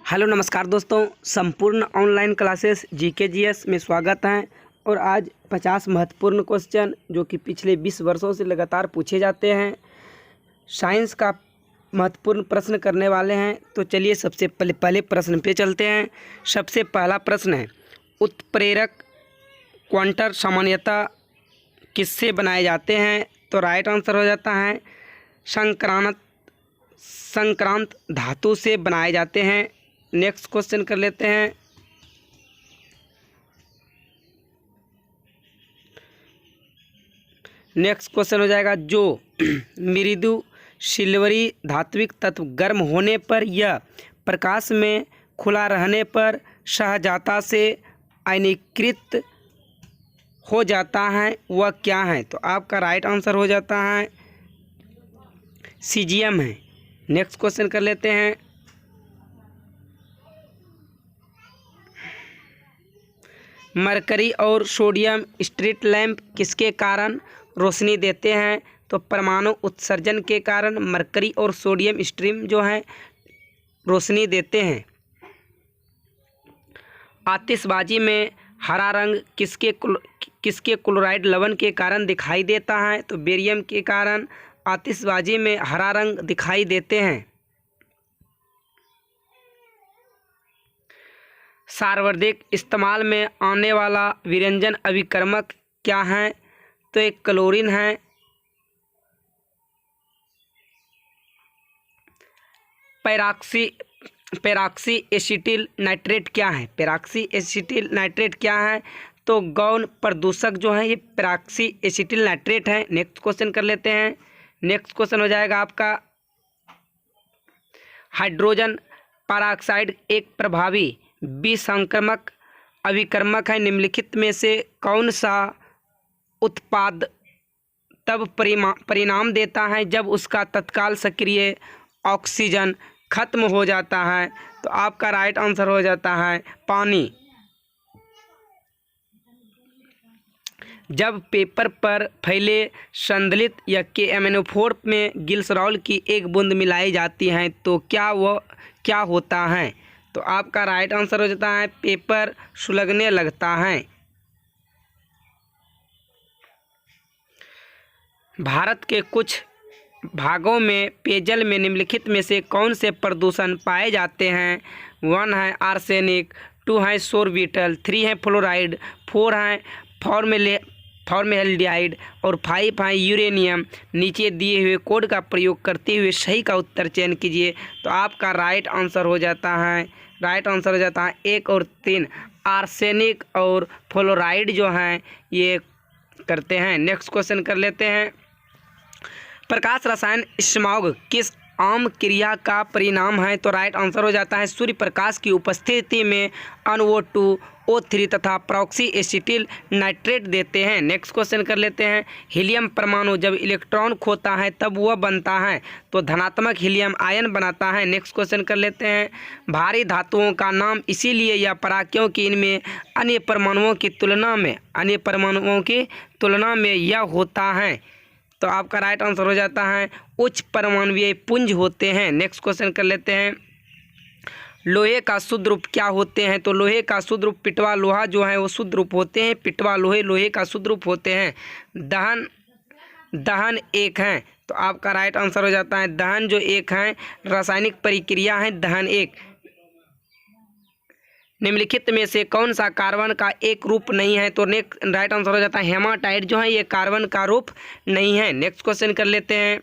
Hello नमस्कार दोस्तों, संपूर्ण ऑनलाइन क्लासेस जीके में स्वागत है। और आज 50 महत्वपूर्ण क्वेश्चन जो कि पिछले 20 वर्षों से लगातार पूछे जाते हैं, साइंस का महत्वपूर्ण प्रश्न करने वाले हैं। तो चलिए सबसे पहले प्रश्न पे चलते हैं। सबसे पहला प्रश्न है, उत्प्रेरक क्वांटर सामान्यतः किससे बनाए जाते हैं? तो राइट आंसर हो जाता है संक्रांत धातु से बनाए जाते हैं। नेक्स्ट क्वेश्चन कर लेते हैं। नेक्स्ट क्वेश्चन हो जाएगा, जो मृदु सिल्वरी धात्विक तत्व गर्म होने पर या प्रकाश में खुला रहने पर सहजता से आयनीकृत हो जाता है, वह क्या है? तो आपका राइट आंसर हो जाता है सीजियम है। नेक्स्ट क्वेश्चन कर लेते हैं। मरकरी और सोडियम स्ट्रीट लैंप किसके कारण रोशनी देते हैं? तो परमाणु उत्सर्जन के कारण मरकरी और सोडियम स्ट्रीम जो है रोशनी देते हैं। आतिशबाजी में हरा रंग किसके क्लोराइड लवण के कारण दिखाई देता है? तो बेरियम के कारण आतिशबाजी में हरा रंग दिखाई देते हैं। सार्वत्रिक इस्तेमाल में आने वाला विरंजन अभिकर्मक क्या है? तो एक क्लोरीन है। पैराक्सी एसिटिल नाइट्रेट क्या है? पैराक्सी एसिटिल नाइट्रेट क्या है? तो गौण प्रदूषक जो है ये पैराक्सी एसिटिल नाइट्रेट है। नेक्स्ट क्वेश्चन कर लेते हैं। नेक्स्ट क्वेश्चन हो जाएगा आपका, हाइड्रोजन पेरोक्साइड एक प्रभावी विसंक्रमक अभिकर्मक है। निम्नलिखित में से कौन सा उत्पाद तब परिणाम देता है जब उसका तत्काल सक्रिय ऑक्सीजन खत्म हो जाता है? तो आपका राइट आंसर हो जाता है पानी। जब पेपर पर फैले संदलित या के एमिनोफोर में ग्लिसरॉल की एक बूंद मिलाई जाती है तो क्या होता है? तो आपका राइट आंसर हो जाता है पेपर सुलगने लगता है। भारत के कुछ भागों में पेयजल में निम्नलिखित में से कौन से प्रदूषण पाए जाते हैं? 1 है आर्सेनिक, 2 है सोर्बिटल, 3 है फ्लोराइड, 4 है फॉर्मेल्डिहाइड और 5 है यूरेनियम। नीचे दिए हुए कोड का प्रयोग करते हुए सही का उत्तर चयन कीजिए। तो आपका राइट आंसर हो जाता है 1 और 3 आर्सेनिक और फ्लोराइड जो हैं ये करते हैं। नेक्स्ट क्वेश्चन कर लेते हैं। प्रकाश रसायन स्मॉग किस आम क्रिया का परिणाम है? तो राइट आंसर हो जाता है सूर्य प्रकाश की उपस्थिति में NO2 O3 तथा प्रॉक्सी एसिटिल नाइट्रेट देते हैं। नेक्स्ट क्वेश्चन कर लेते हैं। हीलियम परमाणु जब इलेक्ट्रॉन खोता है तब वह बनता है? तो धनात्मक हीलियम आयन बनाता है। नेक्स्ट क्वेश्चन कर लेते हैं। भारी धातुओं का नाम इसीलिए या परा क्योंकि इनमें अन्य परमाणुओं की तुलना में यह होता है? तो आपका राइट आंसर हो जाता है उच्च परमाणुीय पुंज होते हैं। नेक्स्ट क्वेश्चन कर लेते हैं। लोहे का शुद्ध रूप क्या होते हैं? तो लोहे का शुद्ध रूप पिटवा लोहा जो है वो शुद्ध रूप होते हैं। पिटवा लोहे का शुद्ध रूप होते हैं। दहन एक है। तो आपका राइट आंसर हो जाता है दहन जो एक है रासायनिक प्रक्रिया है दहन एक। निम्नलिखित में से कौन सा कार्बन का एक रूप नहीं है? तो राइट आंसर हो जाता है हेमाटाइट जो है ये कार्बन का रूप नहीं है। नेक्स्ट क्वेश्चन कर लेते हैं।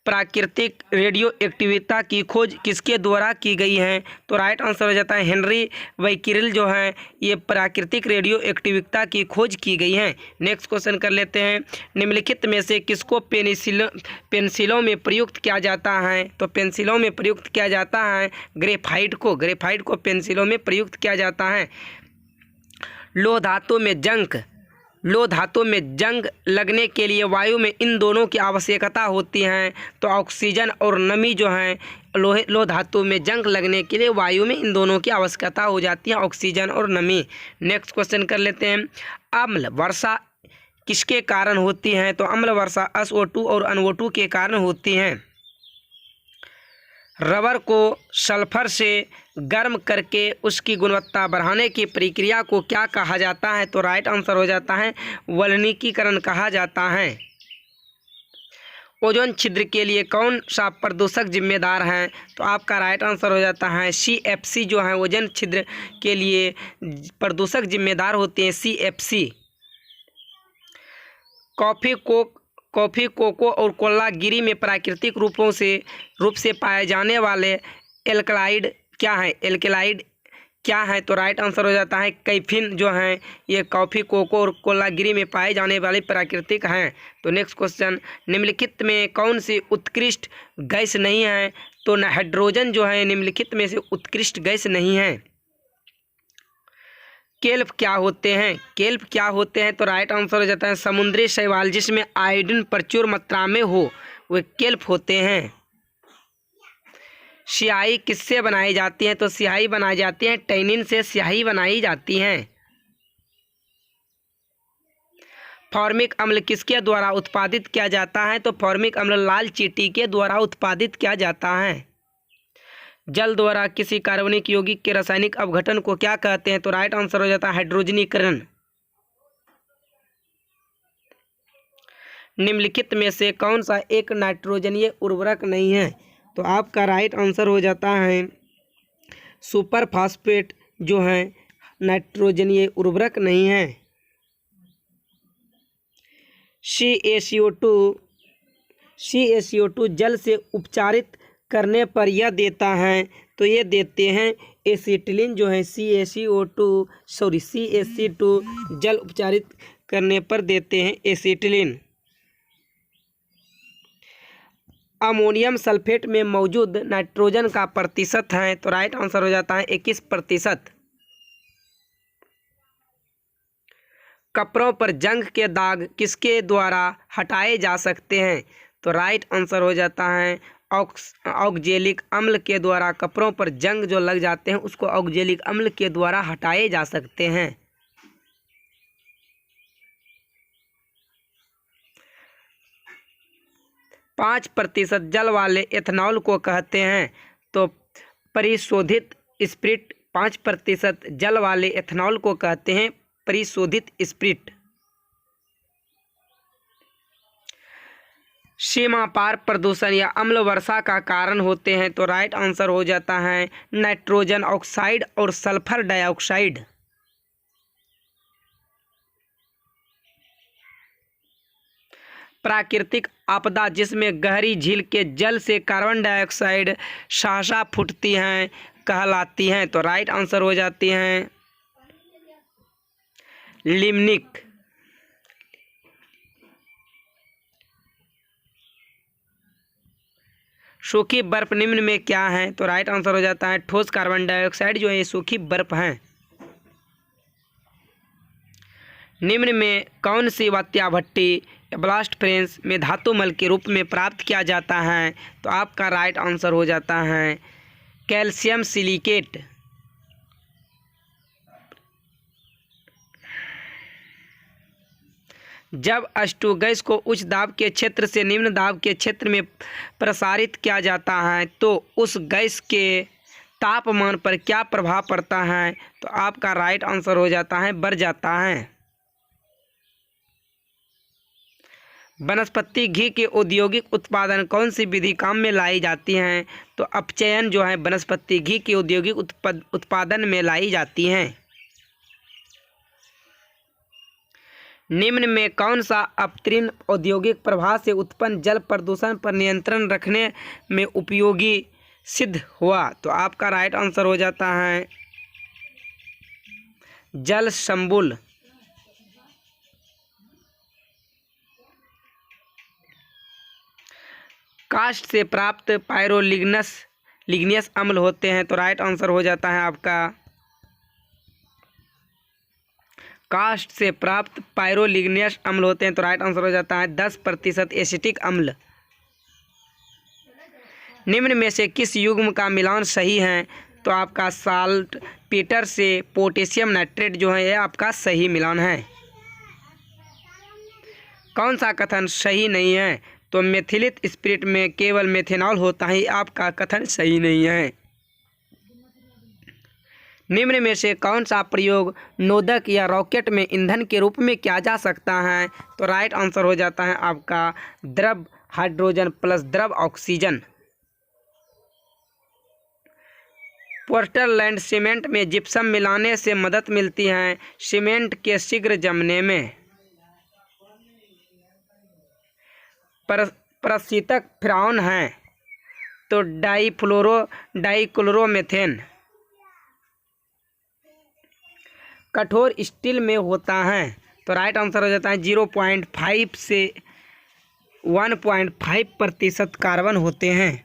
प्राकृतिक रेडियो एक्टिविता की खोज किसके द्वारा की गई है? तो राइट आंसर हो जाता है हेनरी बैक्यूरेल जो है ये प्राकृतिक रेडियो एक्टिविता की खोज की गई है। नेक्स्ट क्वेश्चन कर लेते हैं। निम्नलिखित में से किसको पेंसिलों में प्रयुक्त किया जाता है? तो पेंसिलों में प्रयुक्त किया जाता है ग्रेफाइट को पेंसिलों में प्रयुक्त किया जाता है। लोह धातु में जंग लगने के लिए वायु में इन दोनों की आवश्यकता होती है। तो ऑक्सीजन और नमी जो है लोह धातु में जंग लगने के लिए वायु में इन दोनों की आवश्यकता हो जाती है, ऑक्सीजन और नमी। नेक्स्ट क्वेश्चन कर लेते हैं। अम्ल वर्षा किसके कारण होती है? तो अम्ल वर्षा SO2 और NO2 के कारण होती हैं। रबर को सल्फर से गर्म करके उसकी गुणवत्ता बढ़ाने की प्रक्रिया को क्या कहा जाता है? तो राइट आंसर हो जाता है वल्कनीकरण कहा जाता है। ओजोन छिद्र के लिए कौन सा प्रदूषक जिम्मेदार है? तो आपका राइट आंसर हो जाता है CFC जो है ओजोन छिद्र के लिए प्रदूषक जिम्मेदार होते हैं CFC। कॉफ़ी, कोको और कोला गिरी में प्राकृतिक रूप से पाए जाने वाले एल्कलाइड क्या है? एल्कलाइड क्या है? तो राइट आंसर हो जाता है कैफीन जो है ये कॉफ़ी, कोको और कोलागिरी में पाए जाने वाले प्राकृतिक हैं। तो नेक्स्ट क्वेश्चन, निम्नलिखित में कौन सी उत्कृष्ट गैस नहीं है? तो हाइड्रोजन जो है निम्नलिखित में से उत्कृष्ट गैस नहीं है। केल्प क्या होते हैं? केल्प क्या होते हैं? तो राइट आंसर हो जाता है समुद्री शैवाल जिसमें आयोडीन प्रचुर मात्रा में हो वे केल्प होते हैं। स्याही किससे बनाई जाती है? तो स्याही बनाई जाती है टैनिन से स्याही बनाई जाती है। फॉर्मिक अम्ल किसके द्वारा उत्पादित किया जाता है? तो फॉर्मिक अम्ल लाल चींटी के द्वारा उत्पादित किया जाता है। जल द्वारा किसी कार्बनिक यौगिक के रासायनिक अपघटन को क्या कहते हैं? तो राइट आंसर हो जाता है हाइड्रोजनीकरण। निम्नलिखित में से कौन सा एक नाइट्रोजनीय उर्वरक नहीं है? तो आपका राइट आंसर हो जाता है सुपर फास्फेट जो है नाइट्रोजनीय उर्वरक नहीं है। CaCO2 जल से उपचारित करने पर यह देता है, तो ये देते हैं एसिटिलीन जो है CaC2 जल उपचारित करने पर देते हैं एसिटिलीन। अमोनियम सल्फेट में मौजूद नाइट्रोजन का प्रतिशत है? तो राइट आंसर हो जाता है 21%। कपड़ों पर जंग के दाग किसके द्वारा हटाए जा सकते हैं? तो राइट आंसर हो जाता है ऑक्जेलिक अम्ल के द्वारा। कपड़ों पर जंग जो लग जाते हैं उसको ऑक्जेलिक अम्ल के द्वारा हटाए जा सकते हैं। 5% जल वाले एथनॉल को कहते हैं? तो परिशोधित स्पिरिट। 5% जल वाले एथनॉल को कहते हैं परिशोधित स्पिरिट। सीमा पार प्रदूषण या अम्ल वर्षा का कारण होते हैं? तो राइट आंसर हो जाता है नाइट्रोजन ऑक्साइड और सल्फर डाइऑक्साइड। प्राकृतिक आपदा जिसमें गहरी झील के जल से कार्बन डाइऑक्साइड सहसा फूटती हैं कहलाती हैं? तो राइट आंसर हो जाती हैं लिम्निक। सूखी बर्फ निम्न में क्या है? तो राइट आंसर हो जाता है ठोस कार्बन डाइऑक्साइड जो है ये सूखी बर्फ है। निम्न में कौन सी वात्या भट्टी ब्लास्ट फ्रेंस में धातु मल के रूप में प्राप्त किया जाता है? तो आपका राइट आंसर हो जाता है कैल्शियम सिलिकेट। जब H2 गैस को उच्च दाब के क्षेत्र से निम्न दाब के क्षेत्र में प्रसारित किया जाता है तो उस गैस के तापमान पर क्या प्रभाव पड़ता है? तो आपका राइट आंसर हो जाता है बढ़ जाता है। वनस्पति घी के औद्योगिक उत्पादन कौन सी विधि काम में लाई जाती हैं? तो अपचयन जो है वनस्पति घी के औद्योगिक उत्पादन में लाई जाती हैं। निम्न में कौन सा अपतृण औद्योगिक प्रभाव से उत्पन्न जल प्रदूषण पर नियंत्रण रखने में उपयोगी सिद्ध हुआ? तो आपका राइट आंसर हो जाता है जल संबुल। काष्ठ से प्राप्त लिग्नियस अम्ल होते हैं? तो राइट आंसर हो जाता है आपका काष्ठ से प्राप्त पायरोलिग्नियस अम्ल होते हैं। तो राइट आंसर हो जाता है 10% एसिटिक अम्ल। निम्न में से किस युग्म का मिलान सही है? तो आपका साल्ट पीटर से पोटेशियम नाइट्रेट जो है यह आपका सही मिलान है। कौन सा कथन सही नहीं है? तो मेथिलित स्पिरिट में केवल मेथेनॉल होता है, आपका कथन सही नहीं है। निम्न में से कौन सा प्रयोग नोदक या रॉकेट में ईंधन के रूप में किया जा सकता है? तो राइट आंसर हो जाता है आपका द्रव हाइड्रोजन प्लस द्रव ऑक्सीजन। पोर्टलैंड सीमेंट में जिप्सम मिलाने से मदद मिलती है सीमेंट के शीघ्र जमने में। प्रशीतक फ्राउन है तो डाइक्लोरोमेथेन। कठोर स्टील में होता है तो राइट आंसर हो जाता है 0.5 से 1.5% कार्बन होते हैं।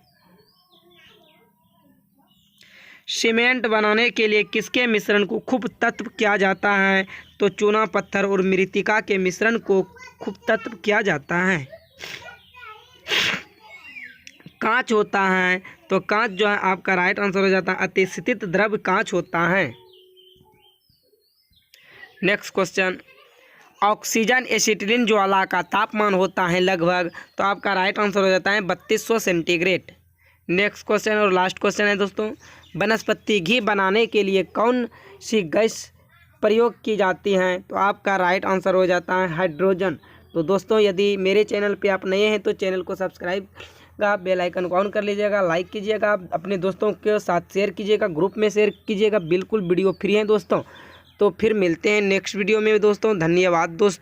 सीमेंट बनाने के लिए किसके मिश्रण को खूब तत्व किया जाता है? तो चूना पत्थर और मृत्तिका के मिश्रण को खूब तत्व किया जाता है। कांच होता है तो कांच जो है आपका राइट आंसर हो जाता है अतिस्थित द्रव कांच होता है। नेक्स्ट क्वेश्चन, ऑक्सीजन एसिटिलीन ज्वाला का तापमान होता है लगभग, तो आपका राइट आंसर हो जाता है 3200 सेंटीग्रेड। नेक्स्ट क्वेश्चन और लास्ट क्वेश्चन है दोस्तों, वनस्पति घी बनाने के लिए कौन सी गैस प्रयोग की जाती है? तो आपका राइट आंसर हो जाता है हाइड्रोजन। तो दोस्तों यदि मेरे चैनल पे आप नए हैं तो चैनल को सब्सक्राइब बेल आइकन को ऑन कर लीजिएगा, लाइक कीजिएगा, अपने दोस्तों के साथ शेयर कीजिएगा, ग्रुप में शेयर कीजिएगा। बिल्कुल वीडियो फ्री है दोस्तों। तो फिर मिलते हैं नेक्स्ट वीडियो में दोस्तों। धन्यवाद दोस्तों।